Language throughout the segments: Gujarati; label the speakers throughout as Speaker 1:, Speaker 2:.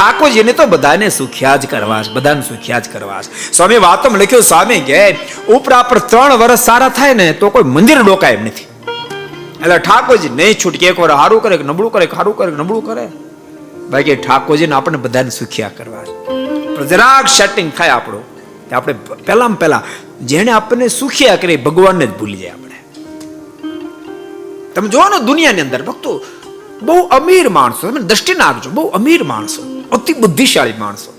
Speaker 1: ઠાકોરજીને તો બધાને સુખ્યા જ કરવા છે, બધાને સુખ્યા જ કરવા છે. સ્વામી વાતોમાં લખ્યું, સ્વામી કે ઉપરા પર 3 વર્ષ સારા થાય ને તો કોઈ મંદિર ડોકાય એમ નથી. એટલે ઠાકોરજી નહીં છૂટકે, એક વાર સારું કરે કે નબળું કરે, સારું કરે કે નબળું કરે, બાકી ઠાકોરજીને આપણે બધાને સુખ્યા કરવા છે. પણ જરાક સેટિંગ થાય આપણું કે આપણે પહેલા જેને આપણને સુખ્યા કરી ભગવાનને જ ભૂલી જાય આપણે. તમે જોવો ને દુનિયાની અંદર ભક્તો બહુ અમીર માણસો, તમે દ્રષ્ટિ નાખજો, બહુ અમીર માણસો, અતિ બુદ્ધિશાળી માણસો,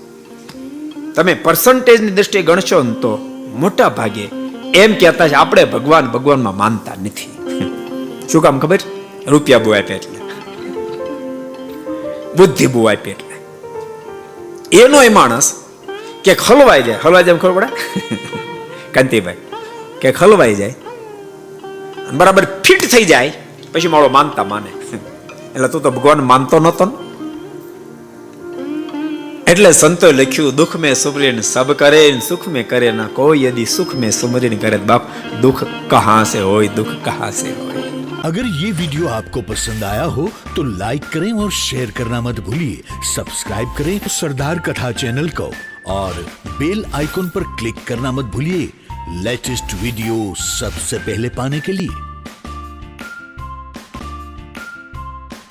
Speaker 1: તમે પર્સન્ટેજની દ્રષ્ટિએ ગણશો ને તો મોટા ભાગે એમ કહેતા છે આપણે ભગવાનમાં માનતા નથી. શું કામ ખબર? રૂપિયા બહુ આપે એટલે, બુદ્ધિ બહુ આપે એટલે. એનો એ માણસ કે હલવાઈ જાય ખબર પડે કાંતિભાઈ, કે હલવાઈ જાય બરાબર ફિટ થઈ જાય પછી મારો માનતા માને. એટલે તું તો ભગવાન માનતો નતો ને. એટલે સંતો લખ્યું, દુઃખ મેં સુમરીન સબ કરે, સુખ મેં કરે ના કોઈ, યદि સુખ મેં સુમરીન કરે બાપ दुख कहां से होय, दुख कहां से होय.
Speaker 2: अगर ये वीडियो आपको पसंद आया हो तो लाइक करें और शेयर करना मत भूलिए. सब्सक्राइब करें सरदार कथा चैनल को और बेल आइकॉन पर क्लिक करना मत भूलिए लेटेस्ट वीडियो सबसे पहले पाने के लिए.